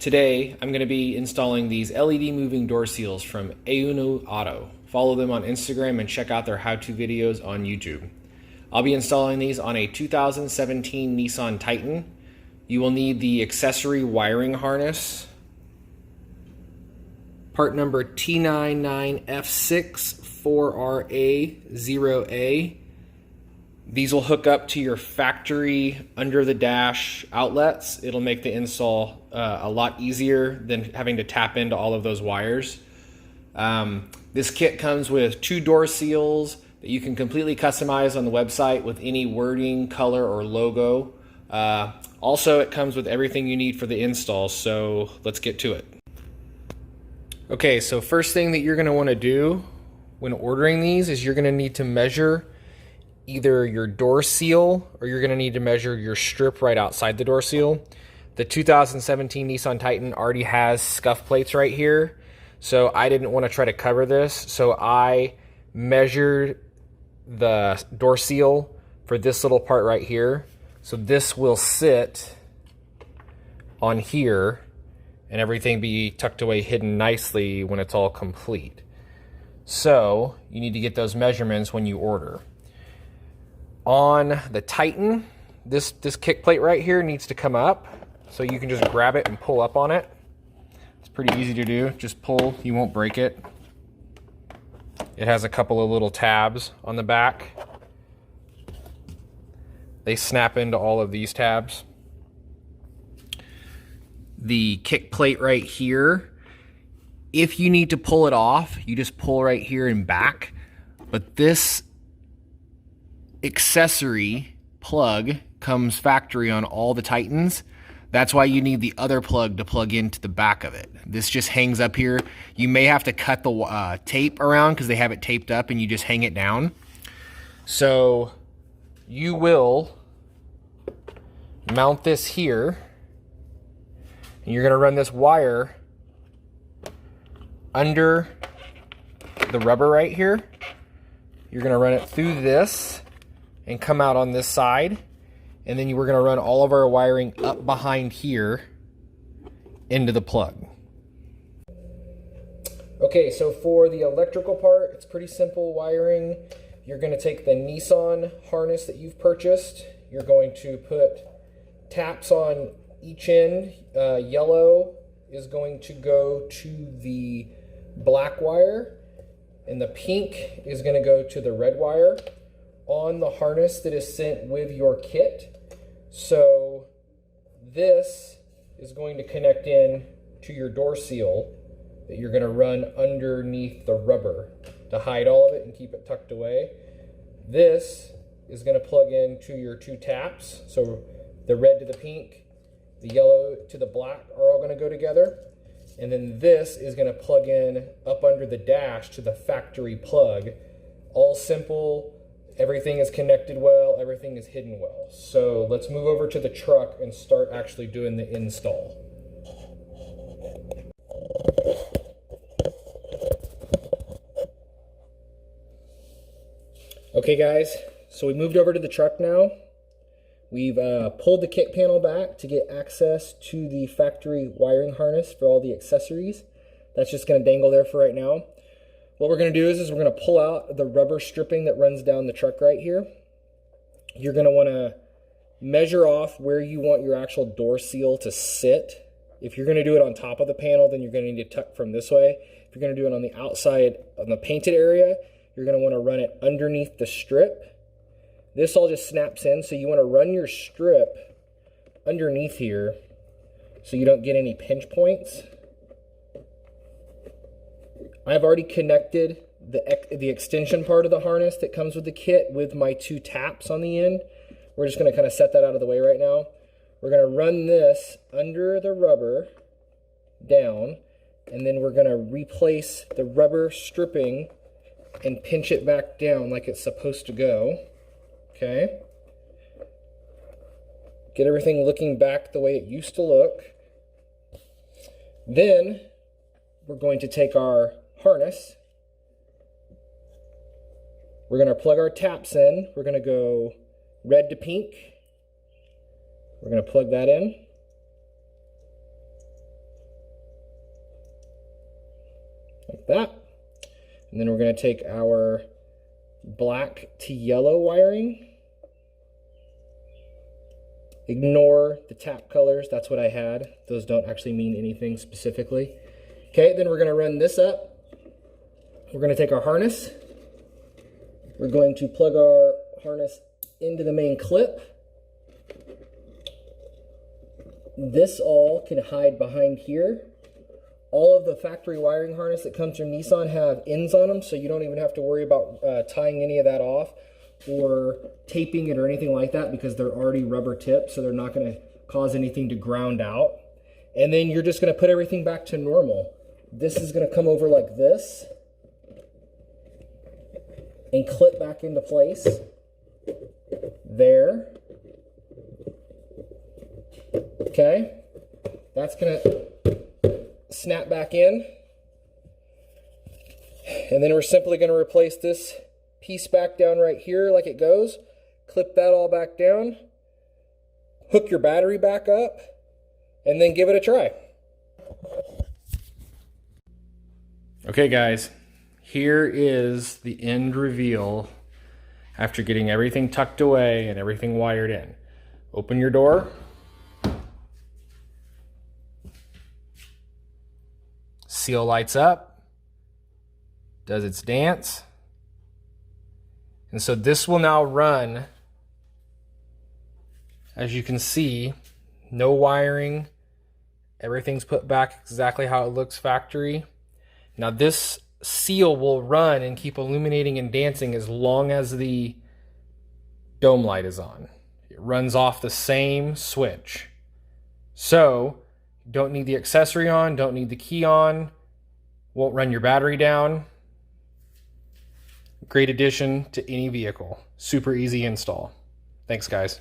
Today, I'm going to be installing these LED moving door seals from AoonuAuto. Follow them on Instagram and check out their how-to videos on YouTube. I'll be installing these on a 2017 Nissan Titan. You will need the accessory wiring harness, part number T99F6-4RA0A. These will hook up to your factory under the dash outlets. It'll make the install a lot easier than having to tap into all of those wires. This kit comes with 2 door seals that you can completely customize on the website with any wording, color, or logo. Also, it comes with everything you need for the install, so let's get to it. Okay, so first thing that you're going to want to do when ordering these is you're going to need to measure either your door seal or you're going to need to measure your strip right outside the door seal. The 2017 Nissan Titan already has scuff plates right here, so I didn't want to try to cover this, so I measured the door seal for this little part right here. So this will sit on here and everything be tucked away hidden nicely when it's all complete. So you need to get those measurements when you order. On the Titan, this kick plate right here needs to come up, so you can just grab it and pull up on it. It's pretty easy to do. Just pull, you won't break it. It has a couple of little tabs on the back. They snap into all of these tabs. The kick plate right here, if you need to pull it off, you just pull right here and back. But this accessory plug comes factory on all the Titans. That's why you need the other plug to plug into the back of it. This just hangs up here. You may have to cut the tape around because they have it taped up and you just hang it down. So you will mount this here and you're going to run this wire under the rubber right here. You're going to run it through this and come out on this side, and then we're going to run all of our wiring up behind here into the plug. Okay, so for the electrical part, it's pretty simple wiring. You're going to take the Nissan harness that you've purchased. You're going to put taps on each end. Yellow is going to go to the black wire, and the pink is going to go to the red wire on the harness that is sent with your kit. So this is going to connect in to your door seal that you're going to run underneath the rubber to hide all of it and keep it tucked away. This is going to plug into your 2 taps. So the red to the pink, the yellow to the black are all going to go together. And then this is going to plug in up under the dash to the factory plug. All simple. Everything is connected well, everything is hidden well. So let's move over to the truck and start actually doing the install. Okay guys, so we moved over to the truck now. We've pulled the kick panel back to get access to the factory wiring harness for all the accessories. That's just going to dangle there for right now. What we're going to do is we're going to pull out the rubber stripping that runs down the truck right here. You're going to want to measure off where you want your actual door seal to sit. If you're going to do it on top of the panel, then you're going to need to tuck from this way. If you're going to do it on the outside, on the painted area, you're going to want to run it underneath the strip. This all just snaps in, so you want to run your strip underneath here so you don't get any pinch points. I've already connected the extension part of the harness that comes with the kit with my 2 taps on the end. We're just going to kind of set that out of the way right now. We're going to run this under the rubber down, and then we're going to replace the rubber stripping and pinch it back down like it's supposed to go. Okay. Get everything looking back the way it used to look. Then we're going to take our harness. We're going to plug our taps in. We're going to go red to pink. We're going to plug that in. like that. And then we're going to take our black to yellow wiring. Ignore the tap colors, that's what I had. Those don't actually mean anything specifically. Okay, then we're going to run this up. We're going to take our harness. We're going to plug our harness into the main clip. This all can hide behind here. All of the factory wiring harness that comes from Nissan have ends on them, so you don't even have to worry about tying any of that off or taping it or anything like that, because they're already rubber tipped, so they're not going to cause anything to ground out. And then you're just going to put everything back to normal. This is going to come over like this and clip back into place. There. Okay. That's going to snap back in. And then we're simply going to replace this piece back down right here like it goes. Clip that all back down. Hook your battery back up. And then give it a try. Okay guys, here is the end reveal after getting everything tucked away and everything wired in. Open your door. Sill lights up, does its dance. And so this will now run, as you can see, no wiring. Everything's put back exactly how it looks factory. Now this Sill will run and keep illuminating and dancing as long as the dome light is on. It runs off the same switch. So, don't need the accessory on, don't need the key on, won't run your battery down. Great addition to any vehicle. Super easy install. Thanks guys.